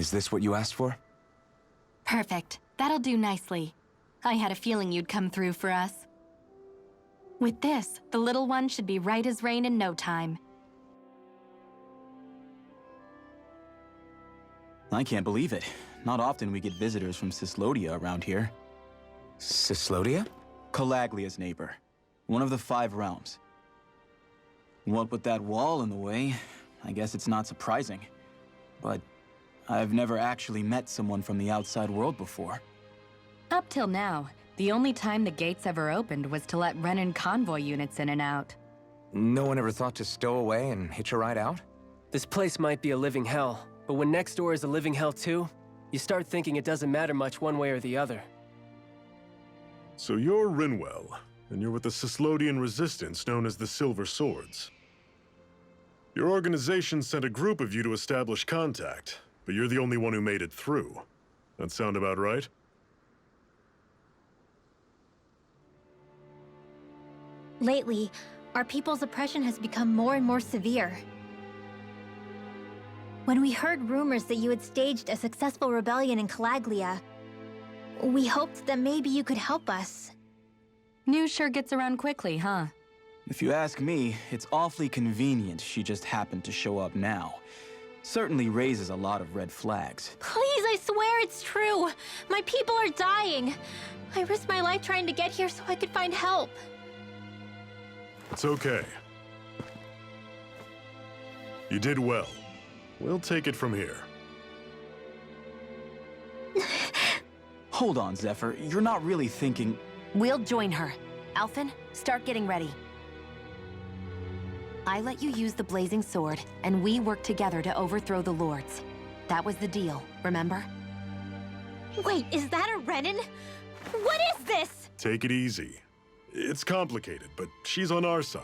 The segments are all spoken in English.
Is this what you asked for? Perfect. That'll do nicely. I had a feeling you'd come through for us. With this, the little one should be right as rain in no time. I can't believe it. Not often we get visitors from Cyslodia around here. Cyslodia? Calaglia's neighbor. One of the 5 realms. What with that wall in the way, I guess it's not surprising. But I've never actually met someone from the outside world before. Up till now, the only time the gates ever opened was to let Renan convoy units in and out. No one ever thought to stow away and hitch a ride out? This place might be a living hell, but when next door is a living hell too, you start thinking it doesn't matter much one way or the other. So you're Rinwell, and you're with the Cyslodian resistance known as the Silver Swords. Your organization sent a group of you to establish contact, but you're the only one who made it through. That sound about right? Lately, our people's oppression has become more and more severe. When we heard rumors that you had staged a successful rebellion in Calaglia, we hoped that maybe you could help us. News sure gets around quickly, huh? If you ask me, it's awfully convenient she just happened to show up now. Certainly raises a lot of red flags. Please, I swear it's true! My people are dying! I risked my life trying to get here so I could find help. It's okay. You did well. We'll take it from here. Hold on, Zephyr. You're not really thinking... We'll join her. Alphen, start getting ready. I let you use the Blazing Sword, and we work together to overthrow the Lords. That was the deal, remember? Wait, is that a Renan? What is this? Take it easy. It's complicated, but she's on our side.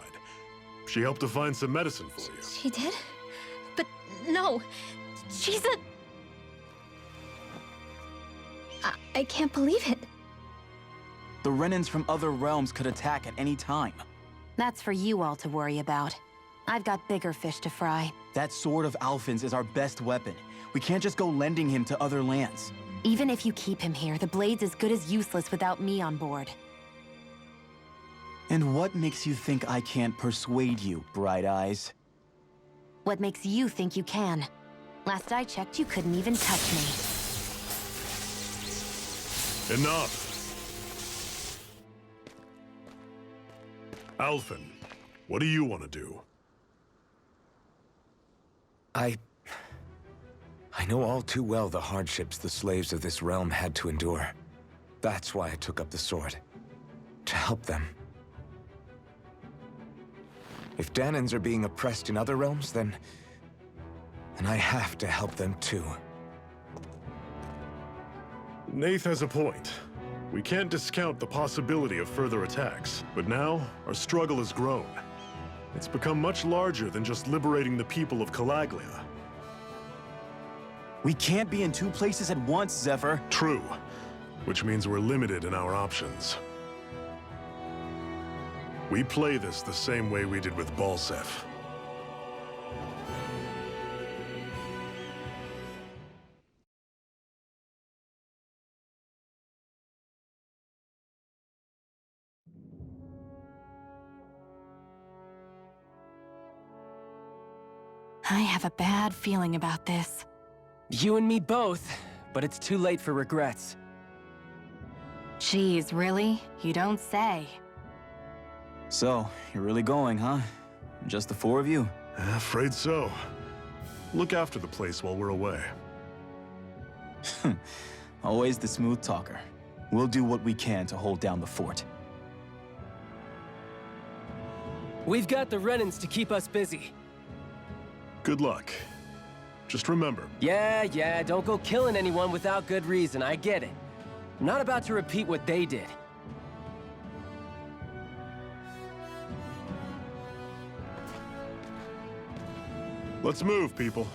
She helped to find some medicine for you. She did? But no, she's a... I can't believe it. The Renans from other realms could attack at any time. That's for you all to worry about. I've got bigger fish to fry. That sword of Alphen's is our best weapon. We can't just go lending him to other lands. Even if you keep him here, the blade's as good as useless without me on board. And what makes you think I can't persuade you, Bright Eyes? What makes you think you can? Last I checked, you couldn't even touch me. Enough! Alphen, what do you want to do? I know all too well the hardships the slaves of this realm had to endure. That's why I took up the sword. To help them. If Dahnans are being oppressed in other realms, then I have to help them too. Nath has a point. We can't discount the possibility of further attacks, but now our struggle has grown. It's become much larger than just liberating the people of Calaglia. We can't be in 2 places at once, Zephyr. True, which means we're limited in our options. We play this the same way we did with Balseph. I have a bad feeling about this. You and me both, but it's too late for regrets. Geez, really? You don't say. So, you're really going, huh? Just the 4 of you? Afraid so. Look after the place while we're away. Always the smooth talker. We'll do what we can to hold down the fort. We've got the Renans to keep us busy. Good luck. Just remember... Yeah, don't go killing anyone without good reason, I get it. I'm not about to repeat what they did. Let's move, people.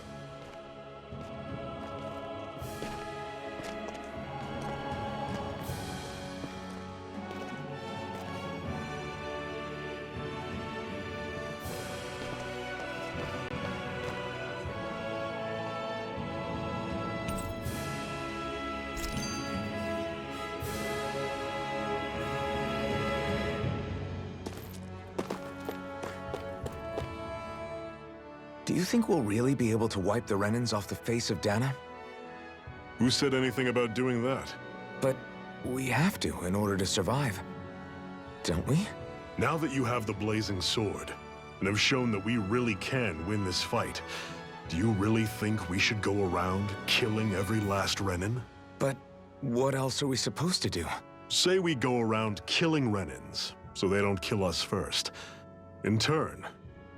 Do you think we'll really be able to wipe the Renans off the face of Dana? Who said anything about doing that? But we have to in order to survive. Don't we? Now that you have the Blazing Sword, and have shown that we really can win this fight, do you really think we should go around killing every last Renan? But what else are we supposed to do? Say we go around killing Renans, so they don't kill us first. In turn,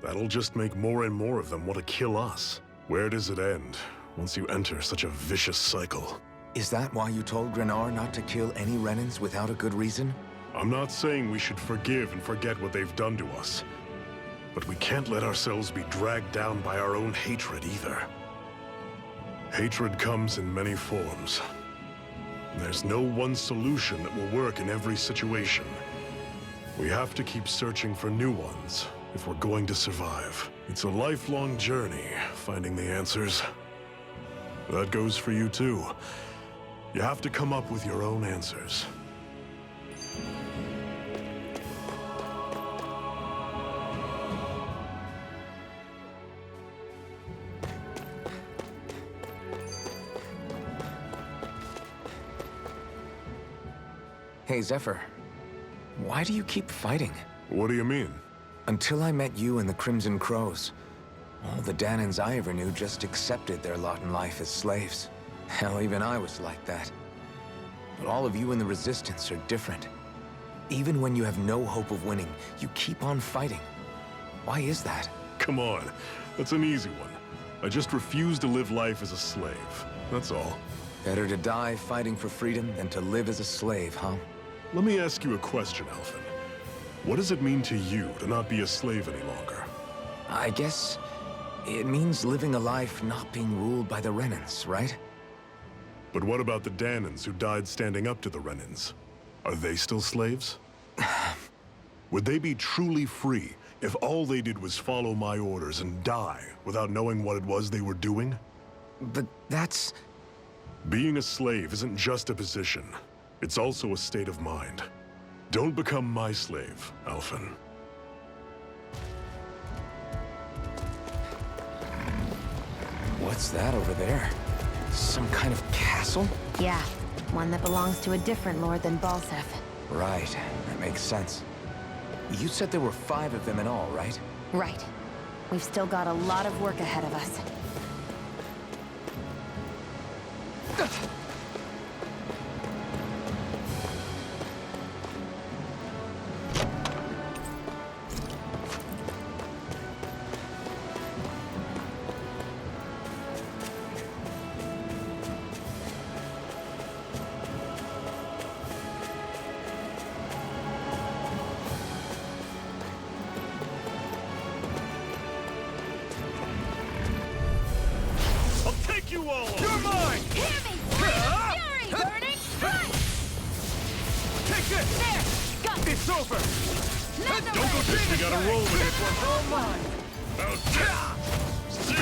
that'll just make more and more of them want to kill us. Where does it end, once you enter such a vicious cycle? Is that why you told Grenar not to kill any Renans without a good reason? I'm not saying we should forgive and forget what they've done to us. But we can't let ourselves be dragged down by our own hatred either. Hatred comes in many forms. There's no one solution that will work in every situation. We have to keep searching for new ones if we're going to survive. It's a lifelong journey, finding the answers. That goes for you too. You have to come up with your own answers. Hey, Zephyr. Why do you keep fighting? What do you mean? Until I met you and the Crimson Crows, all the Danans I ever knew just accepted their lot in life as slaves. Hell, even I was like that. But all of you in the Resistance are different. Even when you have no hope of winning, you keep on fighting. Why is that? Come on, that's an easy one. I just refuse to live life as a slave, that's all. Better to die fighting for freedom than to live as a slave, huh? Let me ask you a question, Alphen. What does it mean to you to not be a slave any longer? I guess it means living a life not being ruled by the Renans, right? But what about the Danans who died standing up to the Renans? Are they still slaves? Would they be truly free if all they did was follow my orders and die without knowing what it was they were doing? But that's... Being a slave isn't just a position. It's also a state of mind. Don't become my slave, Alphen. What's that over there? Some kind of castle? Yeah, one that belongs to a different lord than Balseph. Right, that makes sense. You said there were 5 of them in all, right? Right. We've still got a lot of work ahead of us. I'll take you all! You're mine! Hear me! Fury! Burning strike! Take this! There! Got it! It's over! Don't go this, we gotta roll with it. All mine! Out there! See ya!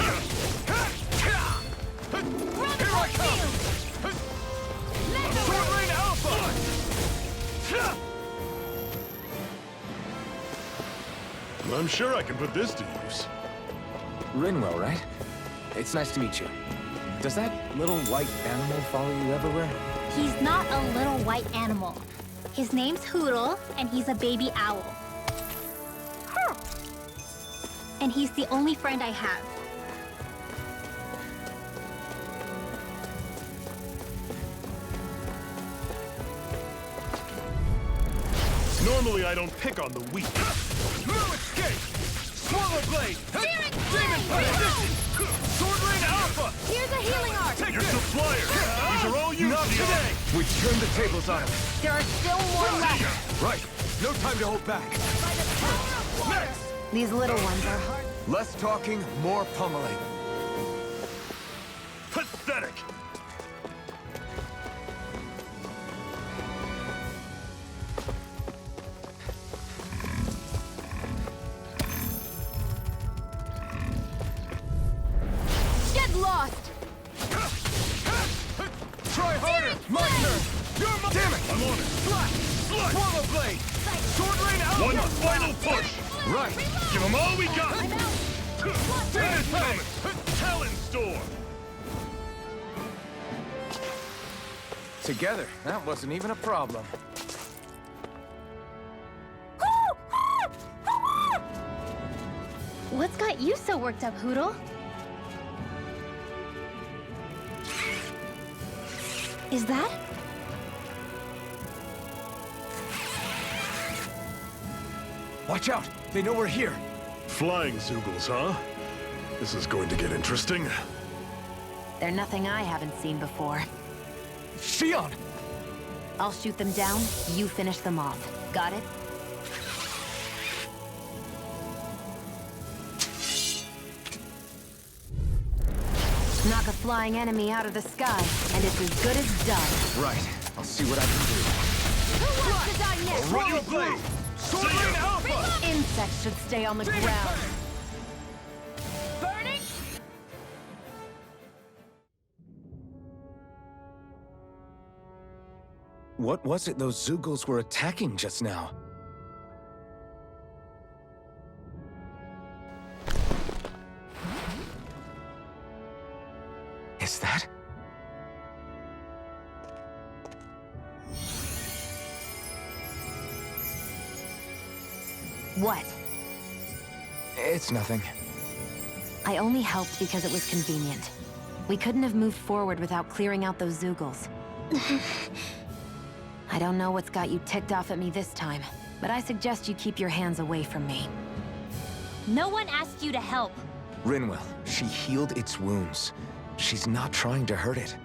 Here I come! Sword Rain Alpha! I'm sure I can put this to use. Rinwell, right? It's nice to meet you. Does that little white animal follow you everywhere? He's not a little white animal. His name's Hootle, and he's a baby owl. And he's the only friend I have. Normally I don't pick on the weak. No escape! Swallow Blade! Demon Blade! Sword Rain Alpha! Here's a healing arc! Take Your this! suppliers! These are all you, Not Dion. today! We turned the tables on him. There are still more left! Right. No time to hold back. By the power of water! These little ones are hard. Less talking, more pummeling. Pathetic! Get lost! Try harder! My turn! You're my... Damn it! I'm on it! Slash! Swallow Blade! Sword Rain Alpha! One final push! Right! Give them all we got! I'm out! Demon Helmet! Talon Storm! Together, that wasn't even a problem. What's got you so worked up, Hootle? Is that? Watch out! They know we're here! Flying Zoogles, huh? This is going to get interesting. They're nothing I haven't seen before. Shion! I'll shoot them down, you finish them off. Got it? Knock a flying enemy out of the sky, and it's as good as done. Right. I'll see what I can do. Who wants to die next? Swallow Blade! Sword Rain Alpha! Insects should stay on the ground. Burning! What was it those Zoogles were attacking just now? Is that? What? It's nothing. I only helped because it was convenient. We couldn't have moved forward without clearing out those Zoogles. I don't know what's got you ticked off at me this time, but I suggest you keep your hands away from me. No one asked you to help. Rinwell, she healed its wounds. She's not trying to hurt it.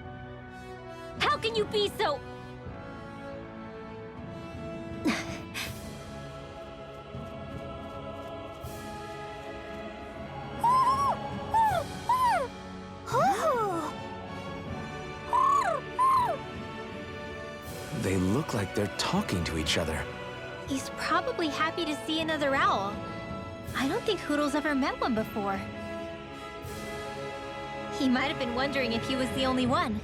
How can you be so... They look like they're talking to each other. He's probably happy to see another owl. I don't think Hootle's ever met one before. He might have been wondering if he was the only one.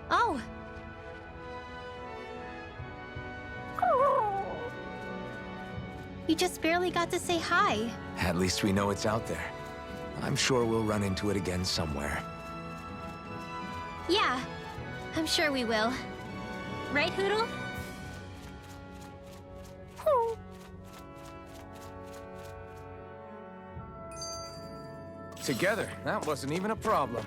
Oh! You just barely got to say hi. At least we know it's out there. I'm sure we'll run into it again somewhere. Yeah, I'm sure we will. Right, Hootle? Together, that wasn't even a problem.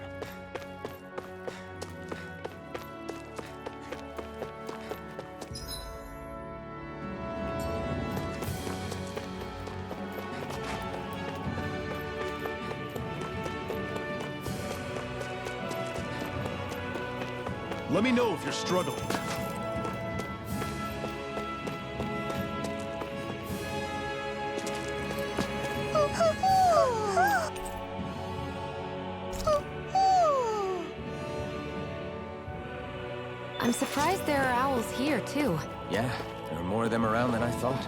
Let me know if you're struggling. I'm surprised there are owls here, too. Yeah, there are more of them around than I thought.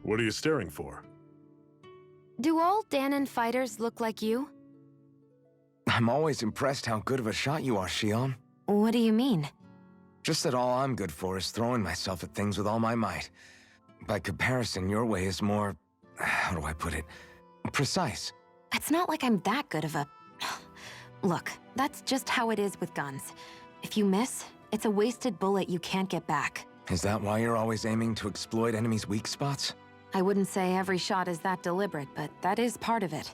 What are you staring for? Do all Danon fighters look like you? I'm always impressed how good of a shot you are, Shion. What do you mean? Just that all I'm good for is throwing myself at things with all my might. By comparison, your way is more... how do I put it? Precise. It's not like I'm that good of a... Look, that's just how it is with guns. If you miss, it's a wasted bullet you can't get back. Is that why you're always aiming to exploit enemies' weak spots? I wouldn't say every shot is that deliberate, but that is part of it.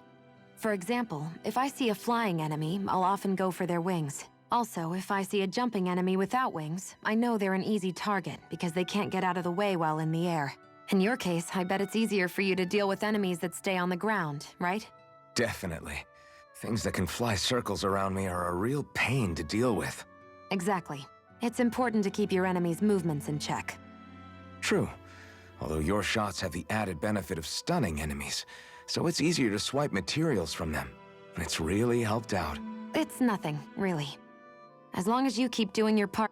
For example, if I see a flying enemy, I'll often go for their wings. Also, if I see a jumping enemy without wings, I know they're an easy target because they can't get out of the way while in the air. In your case, I bet it's easier for you to deal with enemies that stay on the ground, right? Definitely. Things that can fly circles around me are a real pain to deal with. Exactly. It's important to keep your enemy's movements in check. True. Although your shots have the added benefit of stunning enemies, so it's easier to swipe materials from them. It's really helped out. It's nothing, really. As long as you keep doing your part.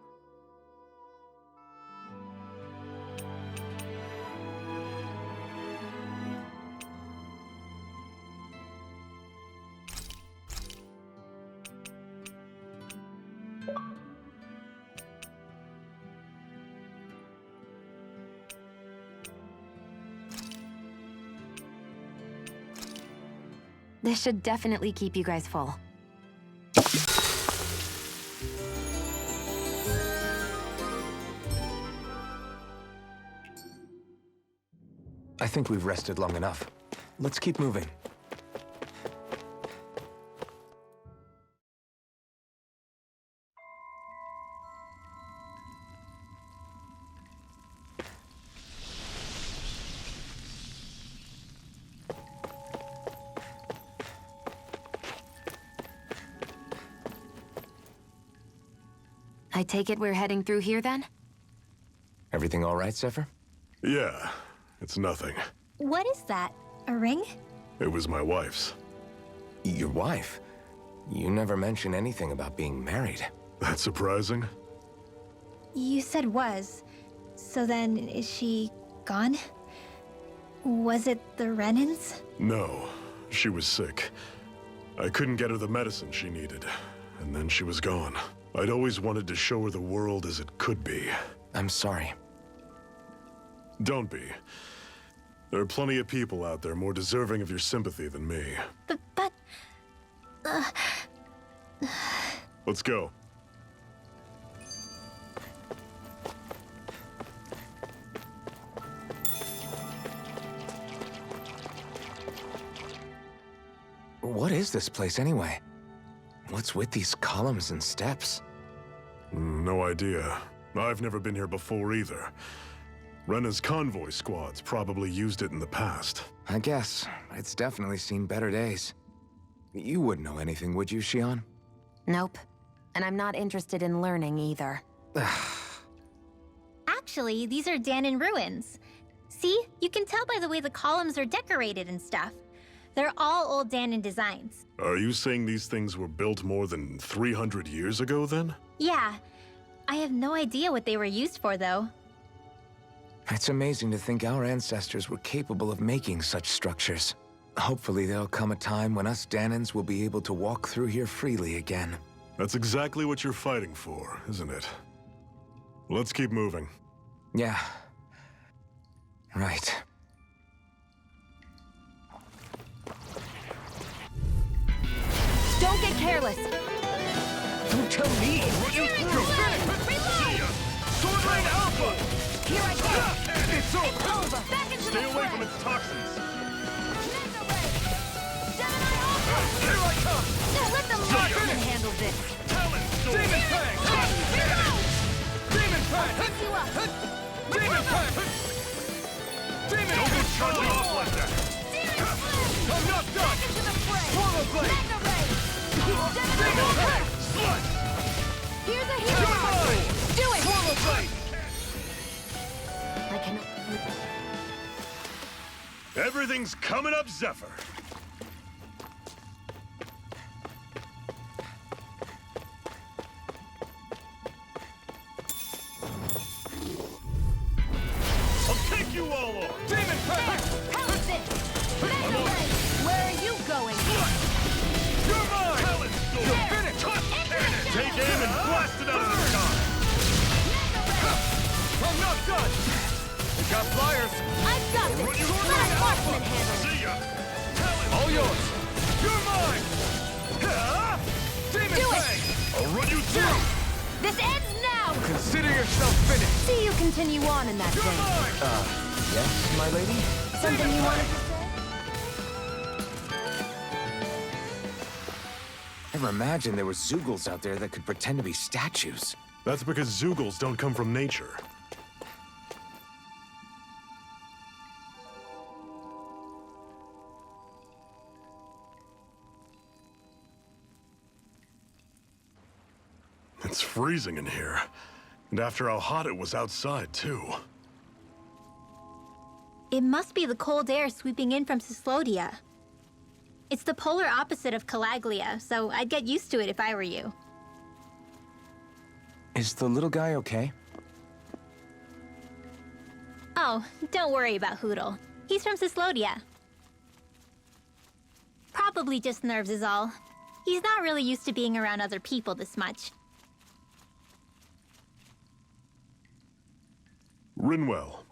This should definitely keep you guys full. I think we've rested long enough. Let's keep moving. I take it we're heading through here then? Everything all right, Zephyr? Yeah, it's nothing. What is that? A ring? It was my wife's. Your wife? You never mentioned anything about being married. That's surprising? You said was. So then, is she gone? Was it the Renans? No, she was sick. I couldn't get her the medicine she needed, and then she was gone. I'd always wanted to show her the world as it could be. I'm sorry. Don't be. There are plenty of people out there more deserving of your sympathy than me. But... Let's go. What is this place anyway? What's with these columns and steps? No idea. I've never been here before either. Rena's convoy squads probably used it in the past. I guess. It's definitely seen better days. You wouldn't know anything, would you, Xion? Nope. And I'm not interested in learning either. Actually, these are Danon ruins. See? You can tell by the way the columns are decorated and stuff. They're all old Danon designs. Are you saying these things were built more than 300 years ago, then? Yeah. I have no idea what they were used for, though. It's amazing to think our ancestors were capable of making such structures. Hopefully there'll come a time when us Danons will be able to walk through here freely again. That's exactly what you're fighting for, isn't it? Let's keep moving. Yeah. Right. Don't get careless! Don't tell me! See ya! Sword Rain Alpha! Here I come! It's over! Back into Stay the away fray. from its toxins! Here I come! Now let the marksman handle this! Talon Storm! Demon Fang! Here goes! Demon Fang! Pick you up! Demon Fang! Demon Don't get charged off like that! I'm not done! Into the fray! Swallow Blade! Mega Ray! Demon Fang! Slut! Here's a You're hero! mine! Do it! Swallow Blade! I cannot... Everything's coming up, Zephyr. I'll take you all on! Demon Fang! How's this? Mega Ray! Where are you going? You're mine! Talon Storm! You're finished! Cannon! Take aim and blast it out of the sky! I'm not done! We got flyers! I've got this! Let a marksman handle it! See ya! Talon! All yours! You're mine! Demon Do it! Fang! I'll run you through! This ends now! Consider yourself finished! See you continue on in that You're vein. mine! Yes, my lady? Something you wanted to say? Never imagined there were Zeugles out there that could pretend to be statues. That's because Zeugles don't come from nature. It's freezing in here. And after how hot it was outside, too. It must be the cold air sweeping in from Cyslodia. It's the polar opposite of Calaglia, so I'd get used to it if I were you. Is the little guy okay? Oh, don't worry about Hootle. He's from Cyslodia. Probably just nerves is all. He's not really used to being around other people this much. Rinwell,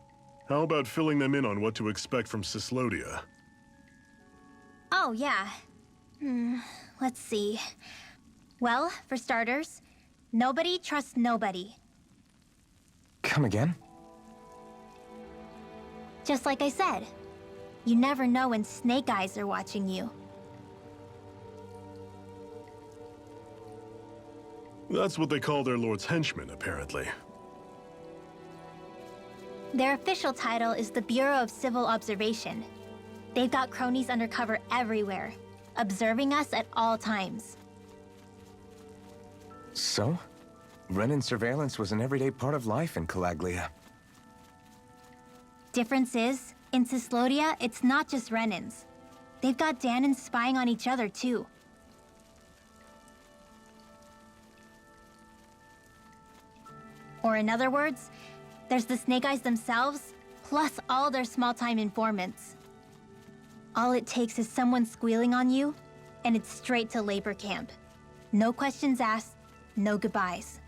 how about filling them in on what to expect from Cyslodia? Oh, yeah. Let's see. Well, for starters, nobody trusts nobody. Come again? Just like I said, you never know when Snake Eyes are watching you. That's what they call their lord's henchmen, apparently. Their official title is the Bureau of Civil Observation. They've got cronies undercover everywhere, observing us at all times. So? Renan surveillance was an everyday part of life in Calaglia. Difference is, in Cyslodia, it's not just Renans. They've got Danans spying on each other, too. Or in other words, there's the Snake Eyes themselves, plus all their small-time informants. All it takes is someone squealing on you, and it's straight to labor camp. No questions asked, no goodbyes.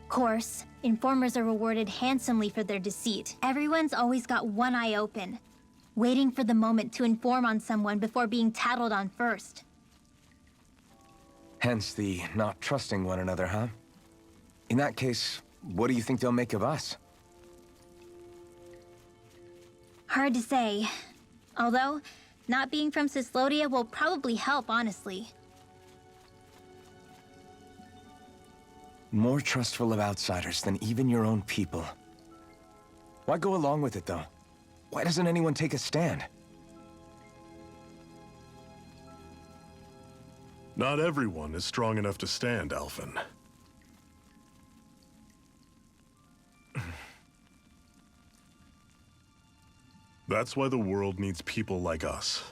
Course, informers are rewarded handsomely for their deceit. Everyone's always got one eye open, waiting for the moment to inform on someone before being tattled on first. Hence the not trusting one another, huh? In that case, what do you think they'll make of us? Hard to say. Although, not being from Cyslodia will probably help, honestly. More trustful of outsiders than even your own people. Why go along with it, though? Why doesn't anyone take a stand? Not everyone is strong enough to stand, Alphen. That's why the world needs people like us.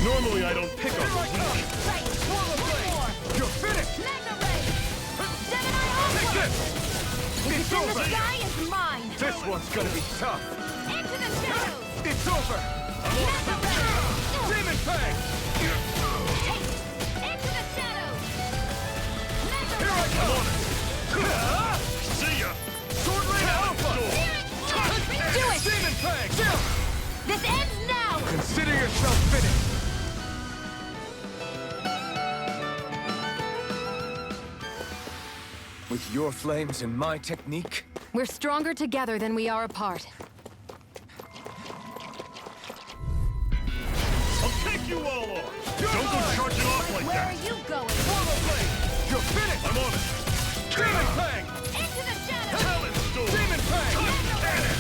Normally I don't pick on the weak. You're finished! Take this! It's over! The sky is mine! This one's gonna be tough! Into the shadows! It's over! Demon Fang! Into the shadows! Here I come! See ya! Sword Rain Alpha! Do it! Demon Fang! This ends now! Consider yourself finished! With your flames and my technique? We're stronger together than we are apart. I'll take you all on! Don't go charging off like Where that! are you going? Portal Blade! You're finished! I'm on it! Demon Fang! Into the shadows! Talon Storm! Demon Fang! Cannon!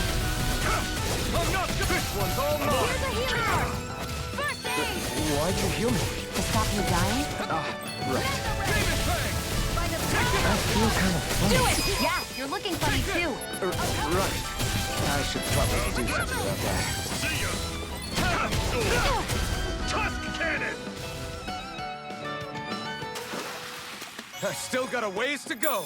I'm not... This one's all mine! Here's a healing art! First aid! Why'd you heal me? To stop you dying? Right. Demon Fang! I feel kind of funny. Do it! Yeah, you're looking funny too. Right. I should probably do something about that. See ya! Talon Storm! Tusk Cannon! I still got a ways to go.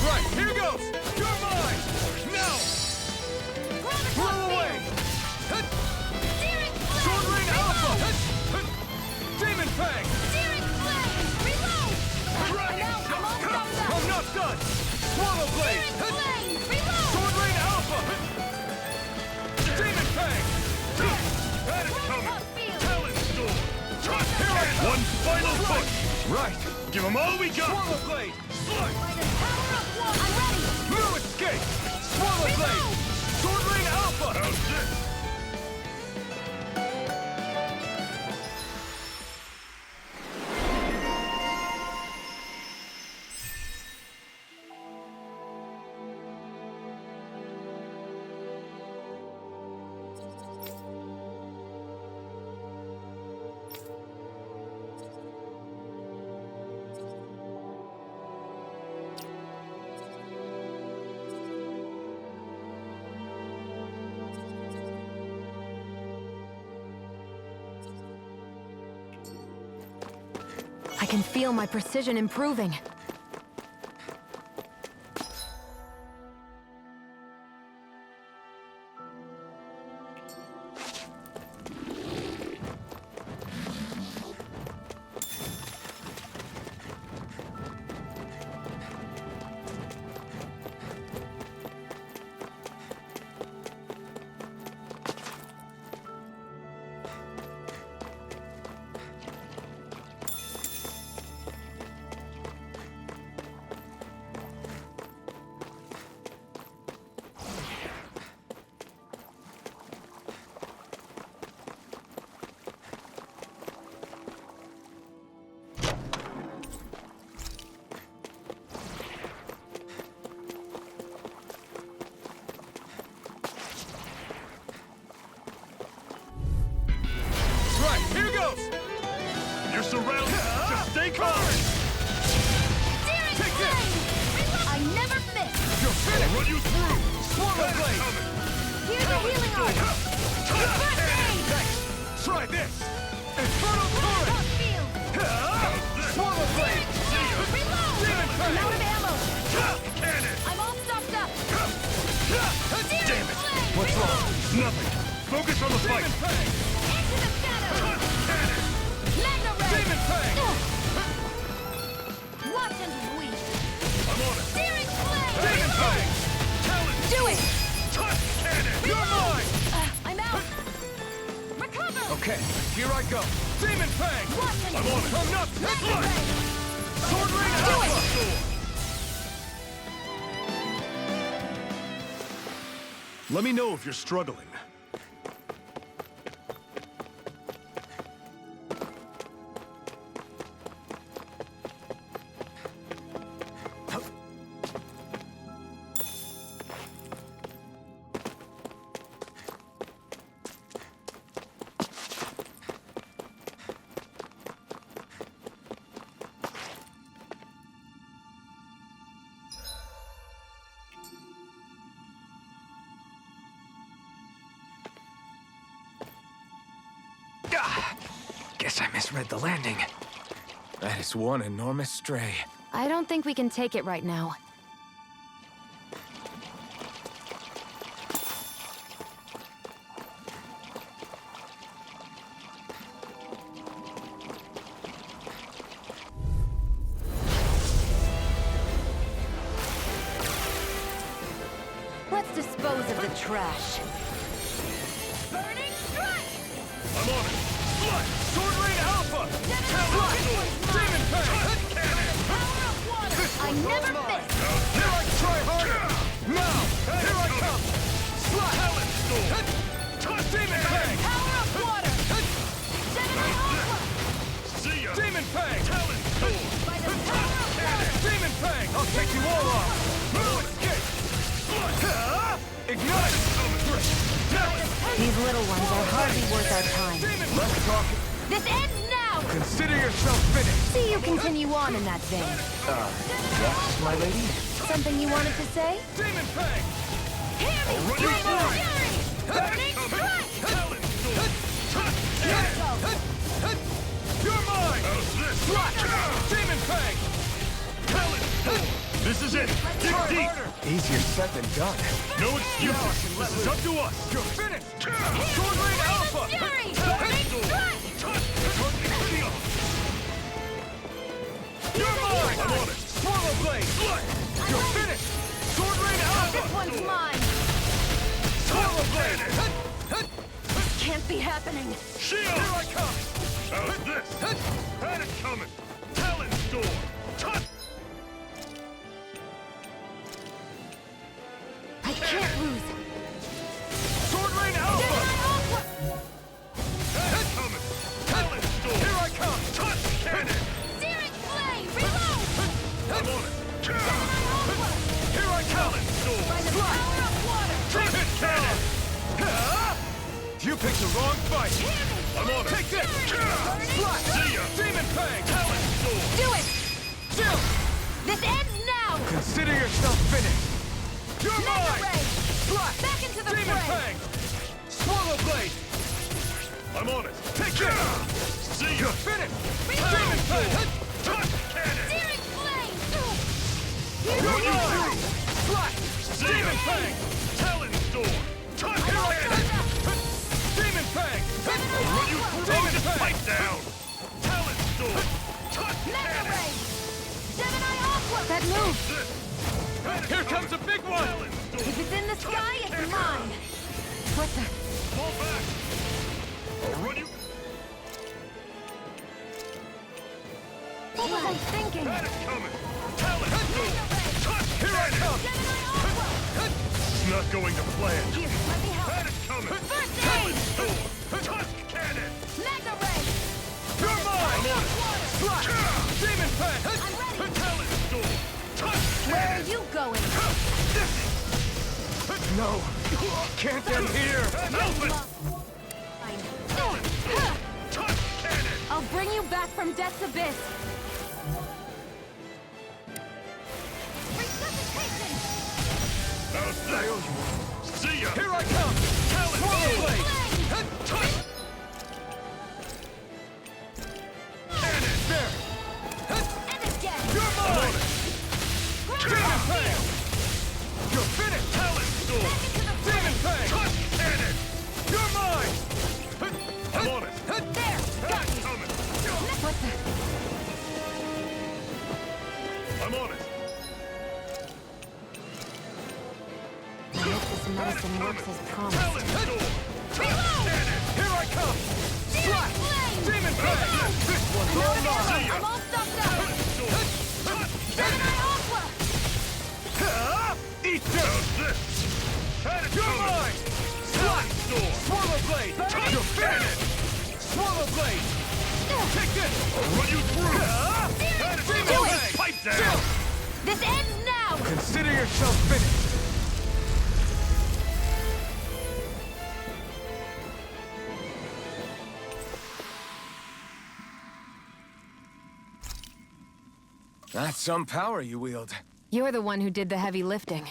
Right, here goes! You're mine! Now! Blow away! got it coming! Talent Storm! Here I come! One final push! Right. Give them all we got! Swallow Blade! Slide! I'm ready! No escape! Swallow Blade! Sword Rain Alpha! How's this? I can feel my precision improving. Here goes! You're surrounded! Just stay calm! Take this! I never miss! You're finished! I'll run you through! Swallow Blade! Here's a healing art! Thanks! Try this! Infernal Torrent! Swallow Blade! Reload! Demon I'm Fang! out of ammo! Cannon! I'm all stocked up! Damn it! What's wrong? Nothing! Focus on the fight! Into the shadows! Cannon! Magna Ray! Demon Fang! Watch and weep! I'm on it! Searing Flame! Demon Fang! Talent! Do it! Touch Cannon! You're mine! I'm out! Recover! Okay, here I go! Demon Fang! Watch and I'm on it! I'm not! Magna Ray! Sword Ring Do it! Alpha! Let me know if you're struggling. Guess I misread the landing. That is one enormous stray. I don't think we can take it right now. Let's dispose of the trash. Burning Strike! I'm on it! Blood! Sword Rain Alpha! Talent! Demon Fang! Cannon! Power of water! I never miss! Here I try harder! Now! Here I come! Slap! Talent Storm! Touch Demon Fang! Power of water! Gemini Alpha! See ya! Demon Fang! Talent Storm! By the power of water! Demon Fang! I'll take you all off! No escape! Blood! Ignite! Talent! These little ones are hardly worth our time. Demon! Let's talk! This ends now! Consider yourself finished! See you continue on in that vein. Yes, my lady? Something you wanted to say? Demon Fang! Hear me! Run you through! Fury! Burning Strike! Talent Storm! Touch! Cannon! You're mine! How's this? Demon Fang! Talent Storm! This is it! Dig deep! Easier said than done. No excuses! This is up to us! You're finished! Sword Rain Alpha! Fury! Talent Burning Storm! Strike! Touch! You're mine! I'm on it! Swallow Blade! You're finished! Sword Rain Alpha! This one's mine! Swallow Blade! Can't be helped! happening? Shield! Here I come! How's this? Had it coming! Talon Storm! Touch! I can't lose. Sword Rain Alpha! Had it coming! Talon Storm! Here I come! Touch cannon! Searing flame! Reload! I'm on it! Here I come! Talon Storm! By the power of water! Pit cannon! You picked the wrong fight! I'm on it! Take this! Slash! See ya! Demon Fang! Talon Storm! Do it! Chill! This ends now! Consider yourself finished! You're Mega mine! Ray! Slash! Back into the Demon fray! Fang! Swallow Blade! I'm on it! Take this! See ya! You're finished! Reload! Demon Fang! Touch cannon! Searing flame! Run you through! Slash! Demon Fang! Talon Storm! Touch cannon! Demon Fang! Run you through! Demon Fang! Pipe down! Talon Storm! Touch Mega cannon! Ray! Gemini Aqua! That move! Here comes a big one! If it's in the sky, it's mine! What the? Fall back! I'll run you... What was I thinking? Had it coming! Talon Storm! Touch Here I come! Gemini Aqua! It's not going to plan! Here, let me help! Had it coming! First Talon aid! Storm! Touch cannon! Mega Ray! You're mine! I'm on it! Slash! Demon Fang! I'm ready! Talon Storm! Touch Where are cannon! you going? No! Can't end here! Help it! Touch cannon! I'll bring you back from Death's Abyss! Resuscitation! How's that? See ya! Here I come! Talon Blade! Touch! Cannon! There! And again! You're mine! Demon Fang! You're finished! Talon Storm! Demon Fang! Touch cannon! You're mine! I'm on it! There! Got you! Coming! What the? I'm on it! I hope this medicine works as promised. Talon Storm! Touch Reload! cannon! Here I come! Slash! Flame! Demon Fang! This one's all mine! See ya! I'm all stuffed up! Talon Storm! Touch Gemini cannon! Aqua! Eat this! How's this? Had it You're mine! Slash! Storm! Swallow Blade! You're finished! Swallow Blade! Take this! I'll run you through! Had it Do it! Fang! Pipe down! This ends now! Consider yourself finished! That's some power you wield. You're the one who did the heavy lifting.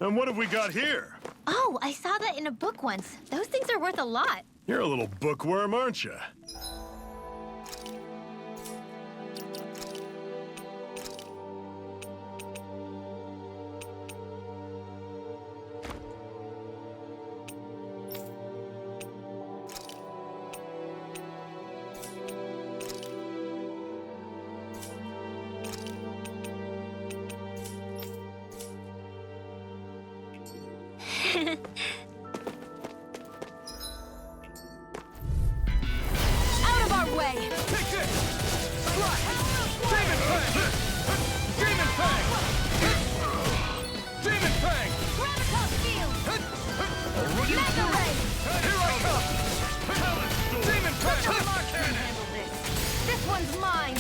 And what have we got here? Oh, I saw that in a book once. Those things are worth a lot. You're a little bookworm, aren't you? Out of our way! Take this! Slash! Demon Fang! Demon Fang! Demon Fang! Gravitas Field! I'll run you Mega through! Ray! Here I come! Talon Storm! Demon Fang! Touch cannon! Handle this. This one's mine!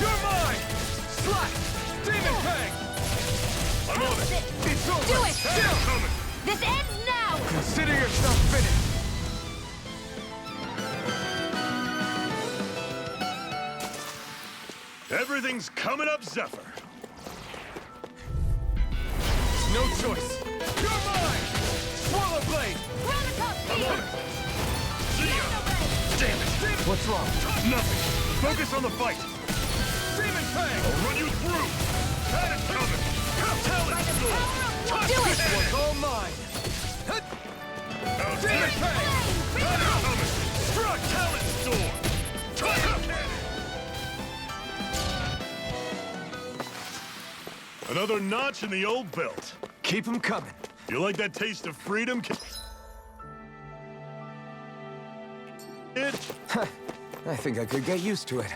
You're mine! Slash! Demon Fang! I'm on it! It's over! Do it! Still coming! This ends now! Consider yourself finished! Everything's coming up, Zephyr! No choice! You're mine! Swallow Blade! Gravitas I'm on Field! it! See ya! Mega Ray! Damn it! What's wrong? Nothing! Focus on the fight! Demon Fang! I'll run you through! Had it coming! Talon Storm! Do it! This one's all mine! Demon Fang! Had it coming! Struck! Talon Storm! Touch cannon! Another notch in the old belt. Keep them coming. You like that taste of freedom, kid? I think I could get used to it.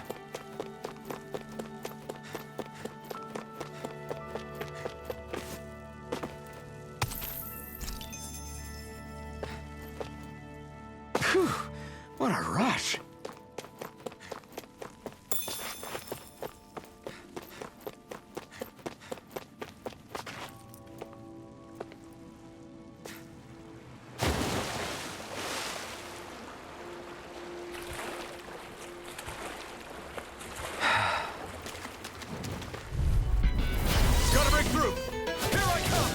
Phew, what a rush. Gotta break through! Here I come!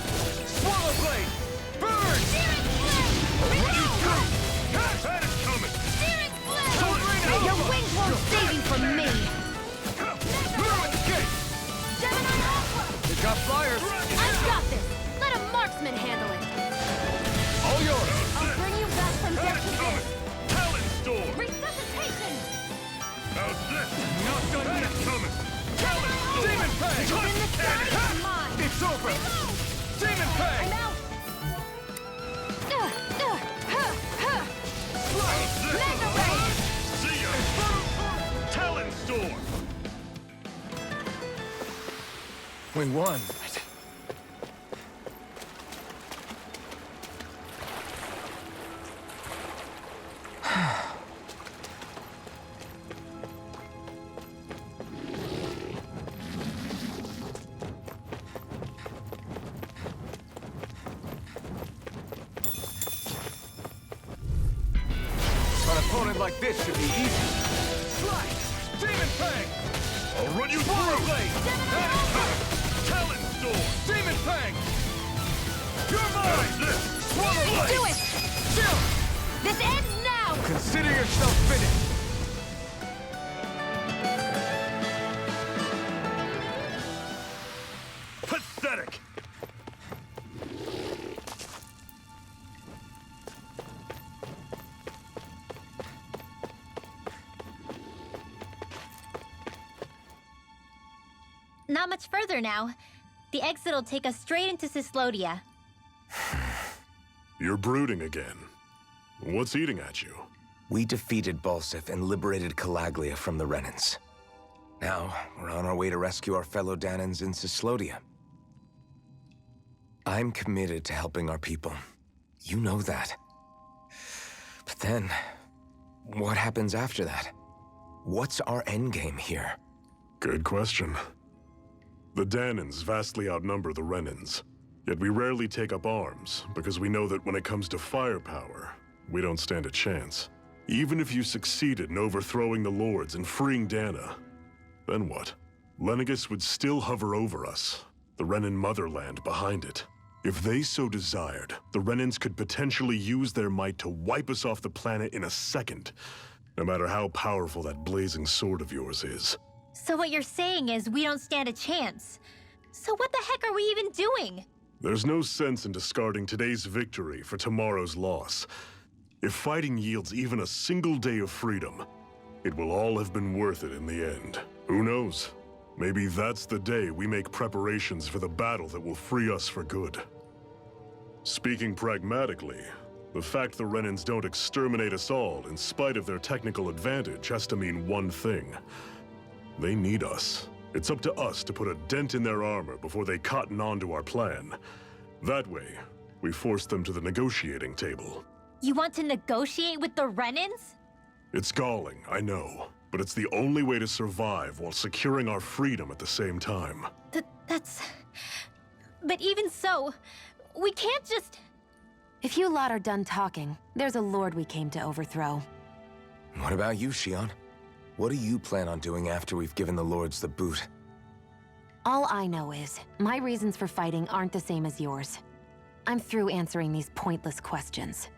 Swallow Blade! Burn! I'll run you through! That is coming! Your wings won't save you from me! Through at the gate! Gemini Aqua! They've got flyers. I've got this! Let a marksman handle it! All yours! I'll bring you back from That death is to coming! this! Talon Storm! Resuscitation! How's this? Not done yet! Coming! Talon Storm! Demon Fang! In the sky is mine! It's over! Demon Fang! I'm out! How's this? Mega Ray! See ya! Talon Storm! We won. An opponent like this should be easy. Slice! Demon Fang! I'll run you through! Blade! That is coming! Talon Storm! Demon Fang! You're mine! This! Swallow Blade! Do it! Chill! This ends now! Consider yourself finished. Pathetic! Not much further now. The exit'll take us straight into Cyslodia. You're brooding again. What's eating at you? We defeated Balsif and liberated Calaglia from the Renans. Now, we're on our way to rescue our fellow Danans in Cyslodia. I'm committed to helping our people. You know that. But then, what happens after that? What's our endgame here? Good question. The Danans vastly outnumber the Renans. Yet we rarely take up arms, because we know that when it comes to firepower, we don't stand a chance. Even if you succeeded in overthrowing the Lords and freeing Dana, then what? Lenegis would still hover over us, the Renan motherland behind it. If they so desired, the Renans could potentially use their might to wipe us off the planet in a second, no matter how powerful that blazing sword of yours is. So what you're saying is we don't stand a chance. So what the heck are we even doing? There's no sense in discarding today's victory for tomorrow's loss. If fighting yields even a single day of freedom, it will all have been worth it in the end. Who knows? Maybe that's the day we make preparations for the battle that will free us for good. Speaking pragmatically, the fact the Renans don't exterminate us all in spite of their technical advantage has to mean one thing. They need us. It's up to us to put a dent in their armor before they cotton on to our plan. That way, we force them to the negotiating table. You want to negotiate with the Renans? It's galling, I know, but it's the only way to survive while securing our freedom at the same time. That's... But even so, we can't just... If you lot are done talking, there's a lord we came to overthrow. What about you, Shionne? What do you plan on doing after we've given the Lords the boot? All I know is, my reasons for fighting aren't the same as yours. I'm through answering these pointless questions.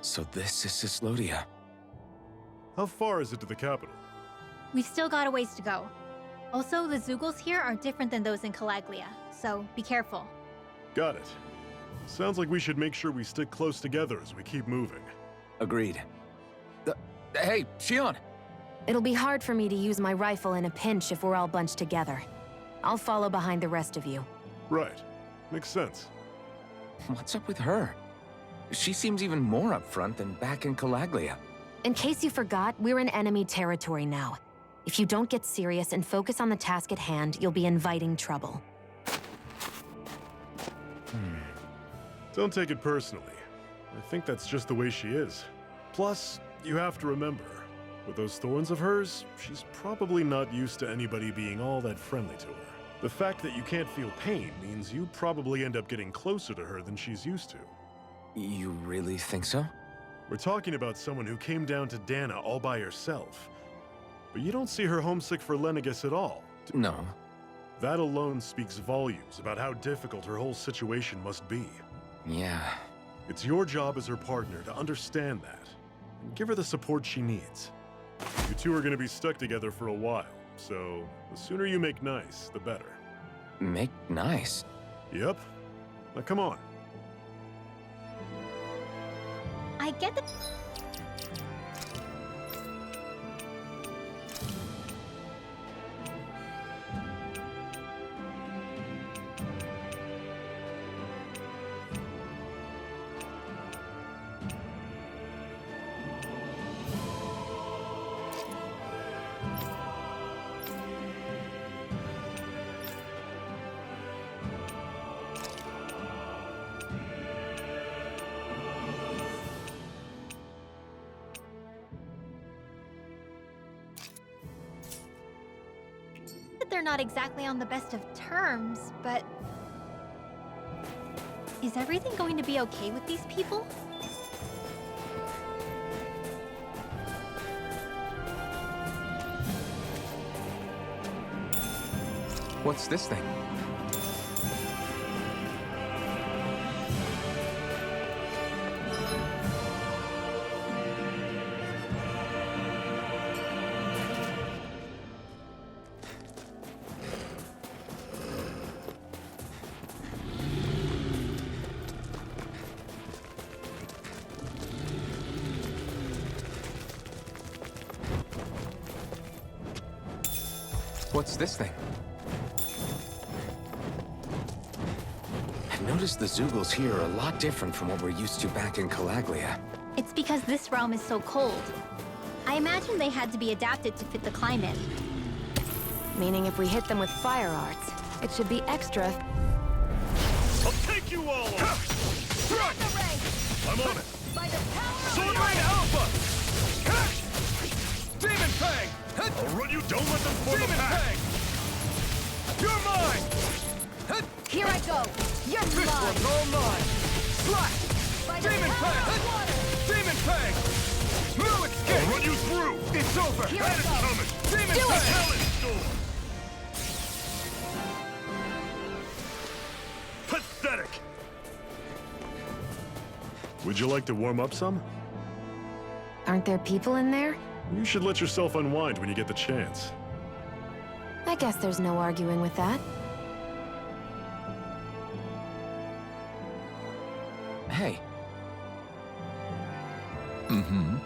So this is Cyslodia. How far is it to the capital? We've still got a ways to go. Also, the Zeugles here are different than those in Calaglia, so be careful. Got it. Sounds like we should make sure we stick close together as we keep moving. Agreed. Hey, Shion! It'll be hard for me to use my rifle in a pinch if we're all bunched together. I'll follow behind the rest of you. Right. Makes sense. What's up with her? She seems even more upfront than back in Calaglia. In case you forgot, we're in enemy territory now. If you don't get serious and focus on the task at hand, you'll be inviting trouble. Don't take it personally. I think that's just the way she is. Plus, you have to remember, with those thorns of hers, she's probably not used to anybody being all that friendly to her. The fact that you can't feel pain means you probably end up getting closer to her than she's used to. You really think so? We're talking about someone who came down to Dana all by herself. But you don't see her homesick for Lenegis at all. No. That alone speaks volumes about how difficult her whole situation must be. Yeah. It's your job as her partner to understand that, and give her the support she needs. You two are going to be stuck together for a while, so the sooner you make nice, the better. Make nice. Yep. Now come on. I get the... They're not exactly on the best of terms, but... Is everything going to be okay with these people? What's this thing? What's this thing? I've noticed the Zeugles here are a lot different from what we're used to back in Calaglia. It's because this realm is so cold. I imagine they had to be adapted to fit the climate. Meaning if we hit them with fire arts, it should be extra. I'll take you all on! Strike! I'm on it! Sword Rain Alpha! Demon Fang! I'll run you, don't let them form a pack! You're mine! Here I go! You're This mine! one's all mine! Slash! Demon Fang! Demon Fang! No escape! I'll run you through! It's over! Here That I is go. coming! Demon Do Fang! it. Talon Storm! Pathetic! Would you like to warm up some? Aren't there people in there? You should let yourself unwind when you get the chance. I guess there's no arguing with that. Hey. Mm-hmm.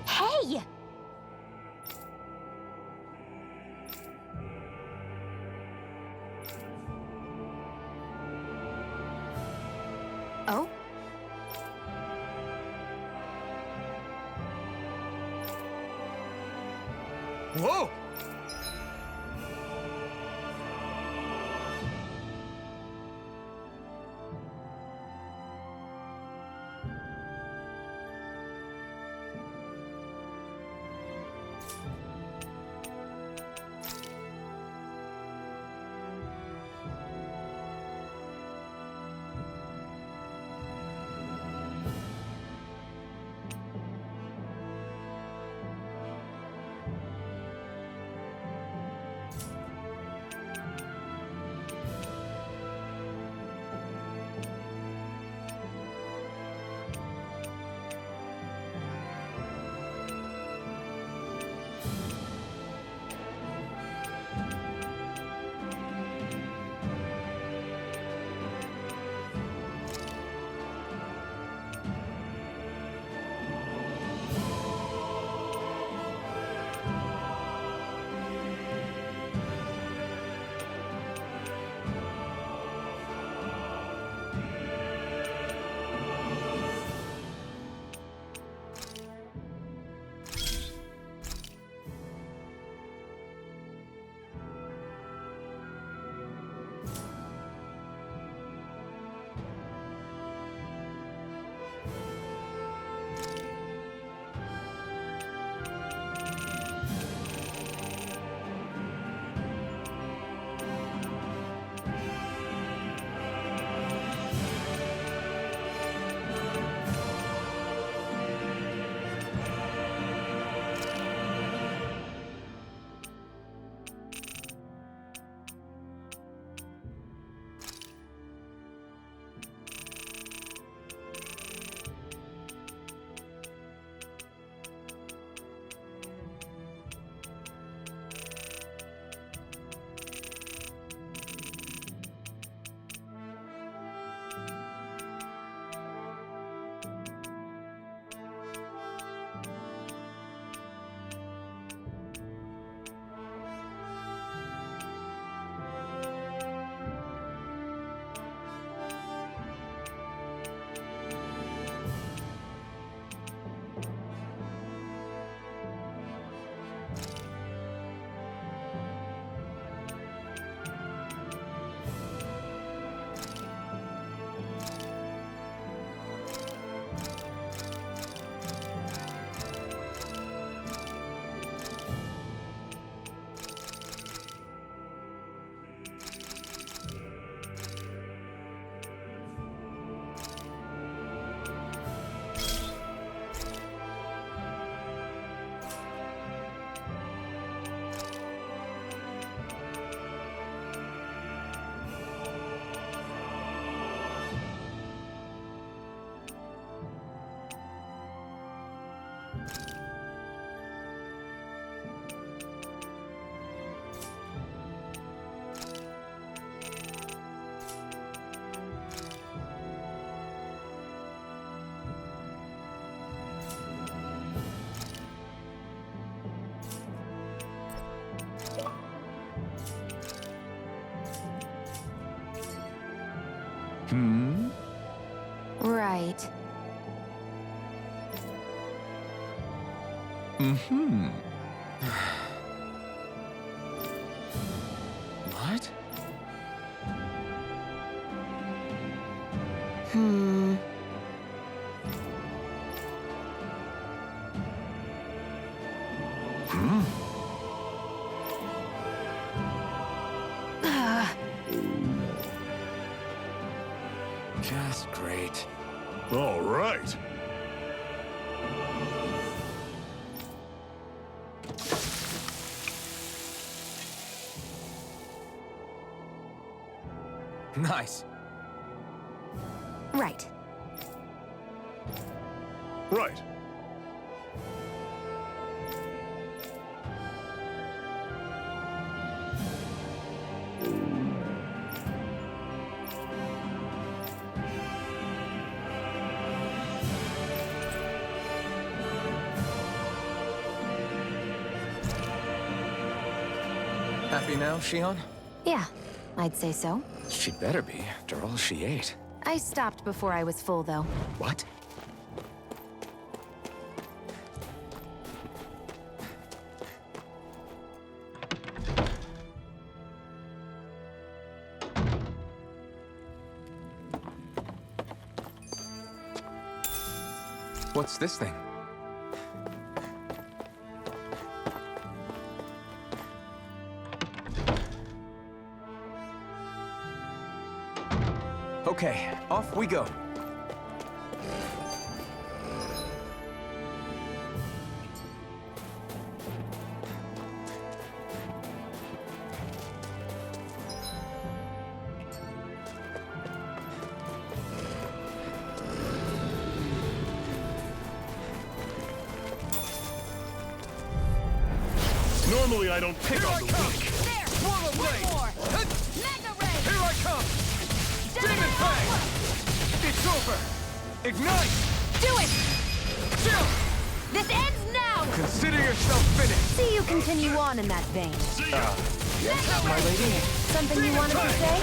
Hey! Oh? Whoa! Right. What? Just great. All right. Nice. Right. Right. Happy now, Shion? Yeah, I'd say so. She'd better be, after all she ate. I stopped before I was full, though. What? What's this thing? Okay, off we go. Normally I don't pick on the weak. There! Swallow blade! Mega Ray! Here I come! Demon Fang! It's over! Ignite! Do it! Chill! This ends now! Consider yourself finished! See you continue on in that vein. Yes, my lady? Something you wanted to say?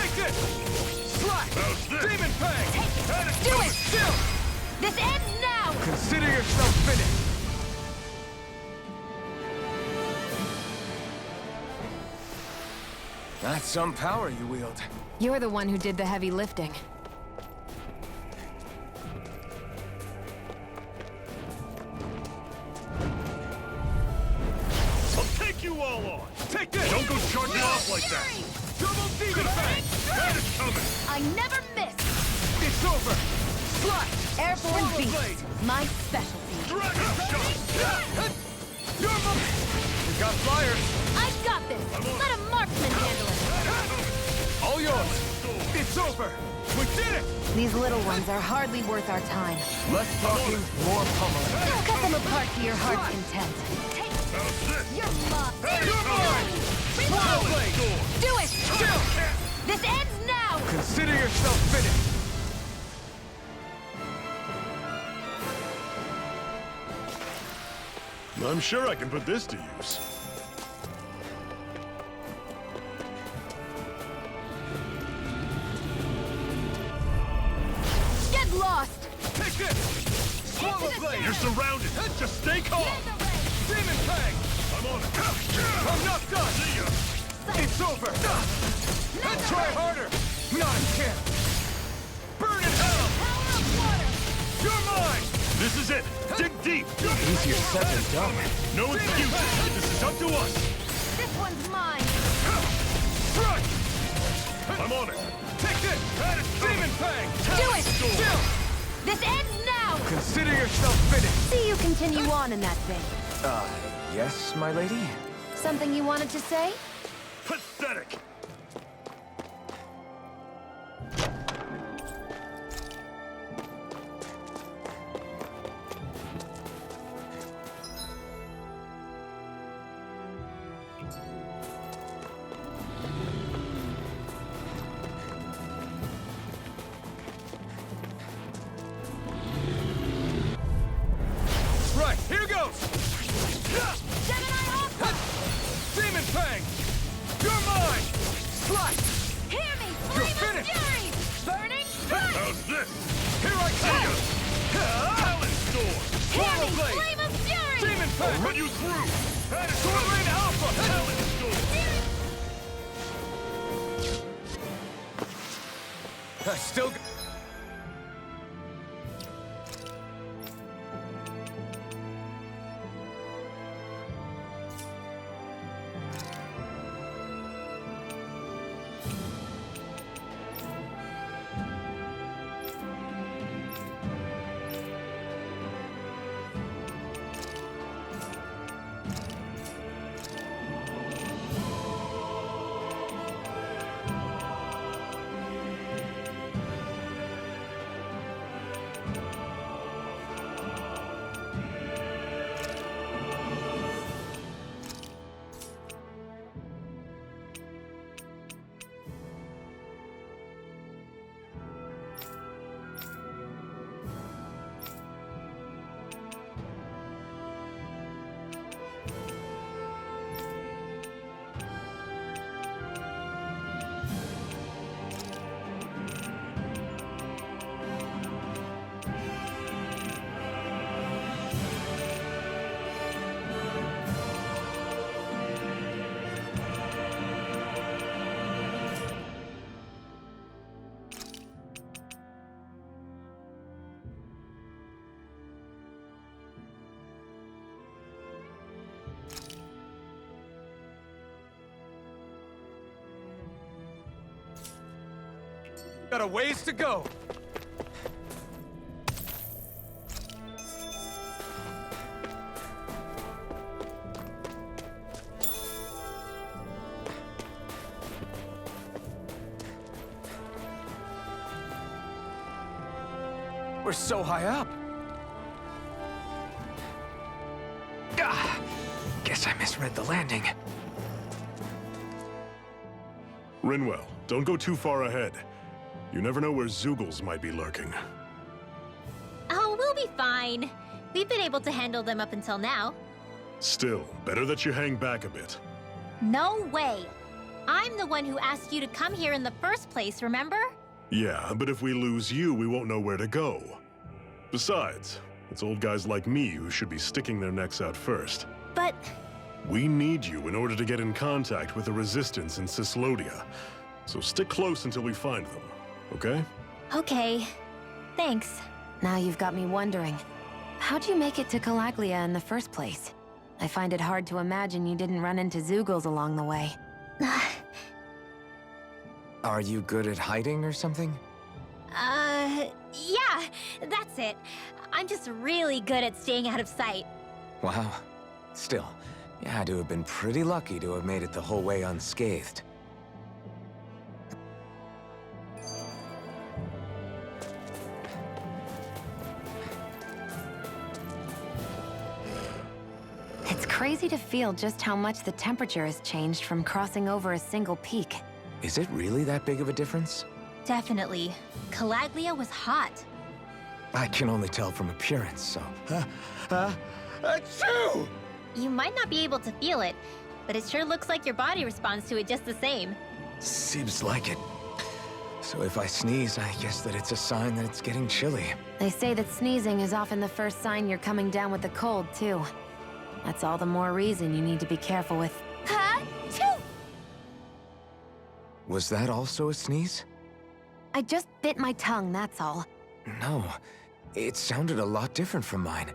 Take this! Slash! Demon Fang! Do it! Chill! This ends now! Consider yourself finished! That's some power you wield. You're the one who did the heavy lifting. I'll take you all on. Take this! Don't go charging off like that. Double Demon Fang! That is coming. I never miss! It's over! Slash! Airborne Swallow beast, blade! my specialty. Dragon shot. You're we got flyers! I got this! Let a marksman handle it! All yours! It's over! We did it! These little ones are hardly worth our time. Less talking, more pummeling. Cut them apart to your heart's content. You're lost! You're mine! Swallow blade! Do it! Chill! This ends now! Consider yourself finished! I'm sure I can put this to use. Get lost! Take this! Swallow blade! You're surrounded. Just stay calm. Demon Fang! I'm on it. I'm not done! See ya. It's over! Try harder! Not a chance! Burn in hell! Power of water! You're mine! This is it. Dig deep. Easier said than done. No excuses. This is up to us. This one's mine! Strike! I'm on it. Take this! Demon Fang! Do it! Chill! This ends now! Consider yourself finished! See you continue on in that vein. Yes, my lady? Something you wanted to say? Pathetic. Right, here goes! Gemini Aqua! Demon Fang! You're mine! Slice! Hear me! You're finished! Burning strike! How's this? Here I come! Talon Storm! Swallow Blade! Flame of Fury! Demon Pact! I'll run you through! Sword Rain Alpha! Talon Storm! Still... Got a ways to go. We're so high up. Guess I misread the landing. Rinwell, don't go too far ahead. You never know where Zeugles might be lurking. Oh, we'll be fine. We've been able to handle them up until now. Still, better that you hang back a bit. No way. I'm the one who asked you to come here in the first place, remember? Yeah, but if we lose you, we won't know where to go. Besides, it's old guys like me who should be sticking their necks out first. But... We need you in order to get in contact with the Resistance in Cyslodia. So stick close until we find them, okay? Okay. Thanks. Now you've got me wondering. How'd you make it to Calaglia in the first place? I find it hard to imagine you didn't run into Zeugles along the way. Are you good at hiding or something? Yeah, that's it. I'm just really good at staying out of sight. Wow. Still, you had to have been pretty lucky to have made it the whole way unscathed. It's crazy to feel just how much the temperature has changed from crossing over a single peak. Is it really that big of a difference? Definitely. Calaglia was hot. I can only tell from appearance, so... Achoo! You might not be able to feel it, but it sure looks like your body responds to it just the same. Seems like it. So if I sneeze, I guess that it's a sign that it's getting chilly. They say that sneezing is often the first sign you're coming down with the cold, too. That's all the more reason you need to be careful with... Achoo! Was that also a sneeze? I just bit my tongue, that's all. No. It sounded a lot different from mine.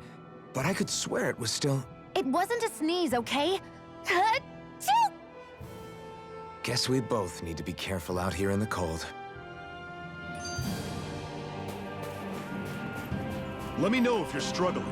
But I could swear it was still... It wasn't a sneeze, okay? Achoo! Guess we both need to be careful out here in the cold. Let me know if you're struggling.